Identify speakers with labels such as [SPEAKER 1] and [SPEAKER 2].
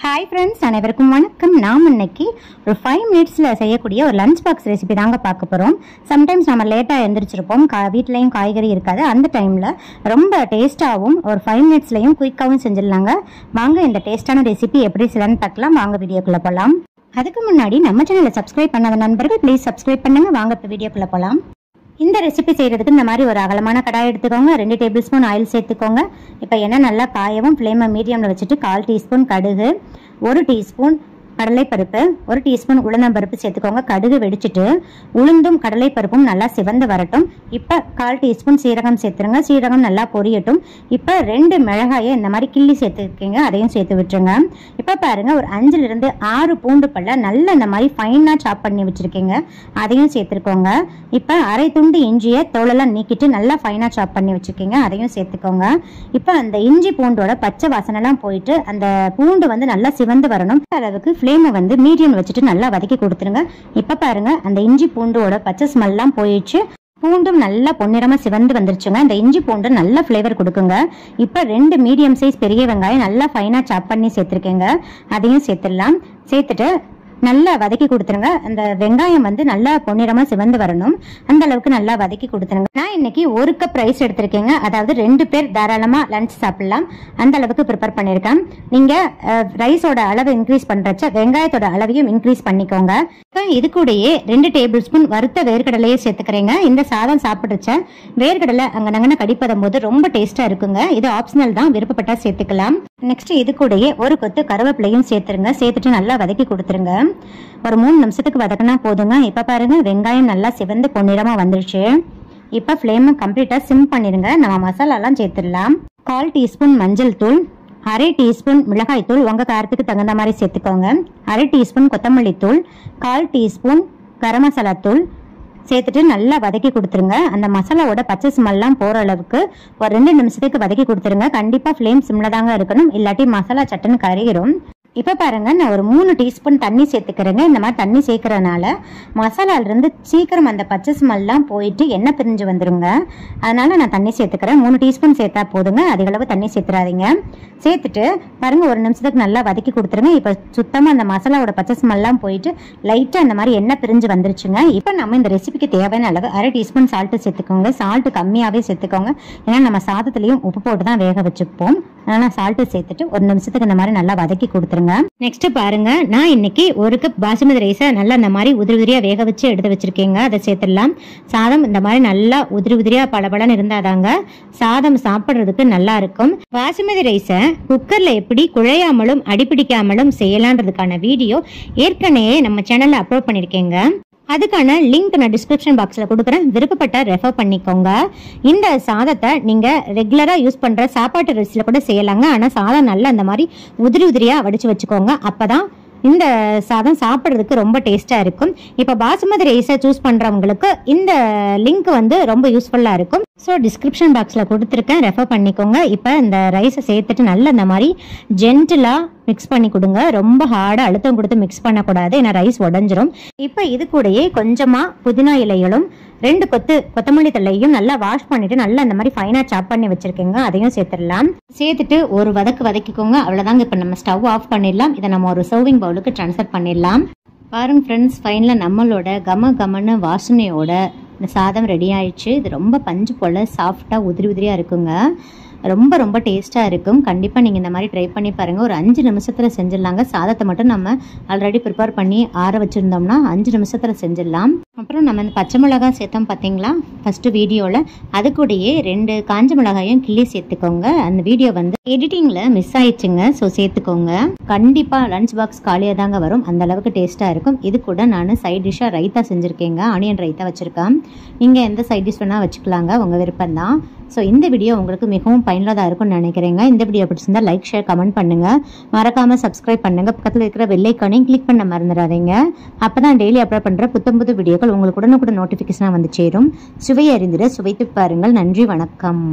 [SPEAKER 1] Hi friends, அனைவருக்கும் வணக்கம். நாம் இன்னைக்கு ஒரு 5 மினிட்ஸில் செய்யக்கூடிய ஒரு லஞ்ச் பாக்ஸ் ரெசிபி தாங்க பார்க்க போகிறோம். சம்டைம்ஸ் நம்ம லேட்டாக எழுந்திரிச்சிருப்போம், வீட்லேயும் காய்கறி இருக்காது. அந்த டைமில் ரொம்ப டேஸ்ட்டாகவும் ஒரு 5 மினிட்ஸ்லையும் குயிக்காகவும் செஞ்சிடலாங்க. வாங்க இந்த டேஸ்ட்டான ரெசிபி எப்படி செய்யலான்னு பார்க்கலாம். வாங்க வீடியோக்குள்ளே போகலாம். அதுக்கு முன்னாடி நம்ம சேனலை சப்ஸ்கிரைப் பண்ணாத நண்பர்கள் ப்ளீஸ் சப்ஸ்கிரைப் பண்ணுங்கள். வாங்க இப்போ வீடியோக்குள்ளே போகலாம். இந்த ரெசிபி செய்கிறதுக்கு இந்த மாதிரி ஒரு அகலமான கடாய் எடுத்துக்கோங்க. 2 டேபிள் ஸ்பூன் ஆயில் சேர்த்துக்கோங்க. இப்போ எண்ணெய் நல்லா காயவும் ஃப்ளேமை மீடியமில் வச்சுட்டு 1/4 டீஸ்பூன் கடுகு, 1 டீஸ்பூன் கடலைப்பருப்பு, 1 டீஸ்பூன் உளுந்தம்பருப்பு சேர்த்துக்கோங்க. கடுகு வெடிச்சிட்டு உளுந்தும் கடலைப்பருப்பும் நல்லா சிவந்து வரட்டும். இப்போ 1/4 டீஸ்பூன் சீரகம் சேர்த்துருங்க. சீரகம் நல்லா பொரியட்டும். இப்போ 2 மிளகாயை இந்த மாதிரி கிள்ளி சேர்த்துருக்கீங்க, அதையும் சேர்த்து விட்டுருங்க. இப்போ பாருங்கள், ஒரு 5லிருந்து 6 பூண்டு பல்ல நல்லா இந்த மாதிரி ஃபைனாக சாப் பண்ணி வச்சுருக்கீங்க, அதையும் சேர்த்துருக்கோங்க. இப்போ அரை துண்டு இஞ்சியை தோலெல்லாம் நீக்கிட்டு நல்லா ஃபைனாக சாப் பண்ணி வச்சுருக்கீங்க, அதையும் சேர்த்துக்கோங்க. இப்போ அந்த இஞ்சி பூண்டோட பச்சை வாசனைலாம் போயிட்டு அந்த பூண்டு வந்து நல்லா சிவந்து வரணும். அளவுக்கு ஃப்ளேமை வந்து மீடியம் வச்சுட்டு நல்லா வதக்கி கொடுத்துருங்க. இப்போ பாருங்க, அந்த இஞ்சி பூண்டோட பச்சை ஸ்மெல்லாம் போயிடுச்சு. பூண்டும் நல்லா பொன்னிறமா சிவந்து வந்துருச்சுங்க. இந்த இஞ்சி பூண்டு நல்ல ஃப்ளேவர் கொடுக்குங்க. இப்போ 2 மீடியம் சைஸ் பெரிய வெங்காயம் நல்லா ஃபைனாக சாப் பண்ணி சேர்த்துருக்கேங்க, அதையும் சேர்த்துடலாம். சேர்த்துட்டு நல்லா வதக்கி கொடுத்துருங்க. அந்த வெங்காயம் வந்து நல்லா பொன்னிறமா சிவந்து வரணும், அந்த அளவுக்கு நல்லா வதக்கி கொடுத்துருங்க. நான் இன்னைக்கு 1 கப் ரைஸ் எடுத்திருக்கேங்க, அதாவது 2 பேர் தாராளமா லஞ்ச் சாப்பிடலாம், அந்த அளவுக்கு ப்ரிப்பேர் பண்ணியிருக்கேன். நீங்க ரைஸோட அளவு இன்க்ரீஸ் பண்றச்ச வெங்காயத்தோட அளவையும் இன்க்ரீஸ் பண்ணிக்கோங்க. இப்போ இது கூடயே 2 டேபிள் ஸ்பூன் வறுத்த வேர்க்கடலையே சேர்த்துக்கிறேங்க. இந்த சாதம் சாப்பிடுறச்ச வேர்க்கடலை அங்கனங்கன கடிப்பதும் போது ரொம்ப டேஸ்டா இருக்குங்க. இது ஆப்ஷனல் தான், விருப்பப்பட்டா சேர்த்துக்கலாம். நெக்ஸ்ட் இது கூடயே 1 கொத்து கருவேப்பிலையும் சேர்த்துருங்க. சேர்த்துட்டு நல்லா வதக்கி கொடுத்துருங்க. ஒரு 3 நிமிஷத்துக்கு வதக்கினா போதுங்க. இப்ப பாருங்க, வெங்காயம் நல்லா சிவந்து பொன்னிறமா வந்துருச்சு. இப்ப ஃப்ளேமை கம்ப்ளீட்டா சிம் பண்ணிருங்க. நம்ம மசாலாலாம் சேர்த்துடலாம். 1/4 டீஸ்பூன் மஞ்சள் தூள், 1/2 டீஸ்பூன் மிளகாய் தூள், உங்க காரத்துக்கு தகுந்த மாதிரி சேர்த்துக்கோங்க. 1/2 டீஸ்பூன் கொத்தமல்லி தூள், 1/4 டீஸ்பூன் கரம் மசாலா தூள் சேர்த்துட்டு நல்லா வதக்கி கொடுத்துருங்க. அந்த மசாலாவோட பச்சை ஸ்மெல்லாம் போற அளவுக்கு ஒரு 2 நிமிஷத்துக்கு வதக்கி கொடுத்துருங்க. கண்டிப்பா ஃப்ளேம் சிம்ல தாங்க இருக்கணும், இல்லாட்டி மசாலா சட்டுன்னு கருகிரும். இப்போ பாருங்க, நான் ஒரு 3 டீஸ்பூன் தண்ணி சேர்த்துக்கிறேங்க. இந்த மாதிரி தண்ணி சேர்க்கறதுனால மசாலாலிருந்து சீக்கிரம் அந்த பச்சை ஸ்மெல்லாம் போயிட்டு எண்ணெய் பிரிஞ்சு வந்துருங்க. அதனால நான் தண்ணி சேர்த்துக்கிறேன். 3 டீஸ்பூன் சேர்த்தா போதுங்க, அதிக அளவு தண்ணி சேர்த்துறாதீங்க. சேர்த்துட்டு பாருங்க, ஒரு நிமிஷத்துக்கு நல்லா வதக்கி கொடுத்துருங்க. இப்போ சுத்தமாக அந்த மசாலாவோட பச்சை ஸ்மெல்லாம் போயிட்டு லைட்டாக அந்த மாதிரி எண்ணெய் பிரிஞ்சு வந்துருச்சுங்க. இப்போ நம்ம இந்த ரெசிபிக்கு தேவையான அளவு 1/2 டீஸ்பூன் சால்ட்டு சேர்த்துக்கோங்க. சால்ட்டு கம்மியாகவே சேர்த்துக்கோங்க, ஏன்னா நம்ம சாதத்துலையும் உப்பு போட்டு தான் வேக வச்சுப்போம். அதனால் சால்ட்டு சேர்த்துட்டு ஒரு நிமிஷத்துக்கு இந்த மாதிரி நல்லா வதக்கி கொடுத்துருங்க. நெக்ஸ்ட் பாருங்க, நான் இன்னைக்கு 1 கப் பாசுமதி ரைஸை நல்லா இந்த மாதிரி உதிரி உதிரியா வேக வச்சு எடுத்து வச்சிருக்கேங்க, அதை சேர்த்துடலாம். சாதம் இந்த மாதிரி நல்லா உதிரி உதிரியா பளபளன்னு இருந்தாதாங்க சாதம் சாப்பிட்றதுக்கு நல்லா இருக்கும். பாசுமதி ரைஸை குக்கர்ல எப்படி குழையாமலும் அடிப்பிடிக்காமலும் செய்யலான்றதுக்கான வீடியோ ஏற்கனவே நம்ம சேனல்ல அப்லோட் பண்ணிருக்கேங்க. அதுக்கான லிங்க் நான் டிஸ்கிரிப்ஷன் பாக்ஸில் கொடுக்குறேன், விருப்பப்பட்ட ரெஃபர் பண்ணிக்கோங்க. இந்த சாதத்தை நீங்கள் ரெகுலராக யூஸ் பண்ணுற சாப்பாட்டு ரைஸில் கூட செய்யலாங்க. ஆனால் சாதம் நல்லா அந்த மாதிரி உதிரி உதிரியாக வடித்து வச்சுக்கோங்க, அப்போ தான் இந்த சாதம் சாப்பிட்றதுக்கு ரொம்ப டேஸ்ட்டாக இருக்கும். இப்போ பாசுமதி ரைஸை சூஸ் பண்ணுறவங்களுக்கு இந்த லிங்க் வந்து ரொம்ப யூஸ்ஃபுல்லாக இருக்கும். ஸோ டிஸ்கிரிப்ஷன் பாக்ஸில் கொடுத்துருக்கேன், ரெஃபர் பண்ணிக்கோங்க. இப்போ இந்த ரைஸை சேர்த்துட்டு நல்லா இந்த மாதிரி ஜென்டிலாக மிக்ஸ் பண்ணி கொடுங்க. ரொம்ப ஹார்டாக அழுத்தம் கொடுத்து மிக்ஸ் பண்ணக்கூடாது, ஏன்னா ரைஸ் உடஞ்சிரும். இப்போ இது கூடயே கொஞ்சமாக புதினா இலைகளும் 2 கொத்து கொத்தமல்லி தழையும் நல்லா வாஷ் பண்ணிட்டு நல்லா இந்த மாதிரி ஃபைனாக சாப் பண்ணி வச்சிருக்கேங்க, அதையும் சேர்த்துடலாம். சேர்த்துட்டு ஒரு வதக்கிக்கோங்க. அவ்வளோதாங்க. இப்போ நம்ம ஸ்டவ் ஆஃப் பண்ணிடலாம். இதை நம்ம ஒரு சர்விங் பவுலுக்கு ட்ரான்ஸ்ஃபர் பண்ணிடலாம். பாருங்க ஃப்ரெண்ட்ஸ், ஃபைனலாக நம்மளோட கமன்னு வாசனையோட இந்த சாதம் ரெடி ஆயிடுச்சு. இது ரொம்ப பஞ்சு போல் சாஃப்டாக உதிரி உதிரியாக இருக்குங்க. ரொம்ப ரொம்ப டேஸ்ட்டாக இருக்கும். கண்டிப்பாக நீங்கள் இந்த மாதிரி ட்ரை பண்ணி பாருங்கள். ஒரு 5 நிமிஷத்தில் செஞ்சிடலாங்க. சாதத்தை மட்டும் நம்ம ஆல்ரெடி ப்ரிப்பேர் பண்ணி ஆற வச்சுருந்தோம்னா 5 நிமிஷத்தில் செஞ்சிடலாம். அப்புறம் நம்ம இந்த பச்சை மிளகாய் சேர்த்தோம் பார்த்தீங்களா ஃபஸ்ட்டு வீடியோவில், அது கூடயே 2 காஞ்ச மிளகாயும் கிள்ளி சேர்த்துக்கோங்க. அந்த வீடியோ வந்து எடிட்டிங்கில் மிஸ் ஆயிடுச்சுங்க, ஸோ சேர்த்துக்கோங்க. கண்டிப்பாக லஞ்ச் பாக்ஸ் காலியாக தாங்க வரும், அந்த அளவுக்கு டேஸ்ட்டாக இருக்கும். இது கூட நான் சைட் டிஷ்ஷாக ரைத்தா செஞ்சுருக்கேங்க, ஆனியன் ரைத்தா வச்சுருக்கேன். நீங்கள் எந்த சைட் டிஷ் வேணால் வச்சுக்கலாங்க, உங்கள் விருப்பம் தான். ஸோ இந்த வீடியோ உங்களுக்கு மிகவும் பயனுள்ளதாக இருக்கும்னு நினைக்கிறேங்க. இந்த வீடியோ பிடிச்சிருந்தா லைக், ஷேர், கமெண்ட் பண்ணுங்கள். மறக்காமல் சப்ஸ்கிரைப் பண்ணுங்கள். பக்கத்தில் இருக்கிற பெல் ஐக்கானையும் கிளிக் பண்ண மறந்துடாதீங்க. அப்போ தான் டெய்லி அப்லோட் பண்ணுற புத்தம்புது வீடியோக்கள் உங்களுக்கு உடனுக்குடன் நோட்டிஃபிகேஷனாக வந்து சேரும். சுவை அறிந்திட சுவைத்து பாருங்கள். நன்றி, வணக்கம்.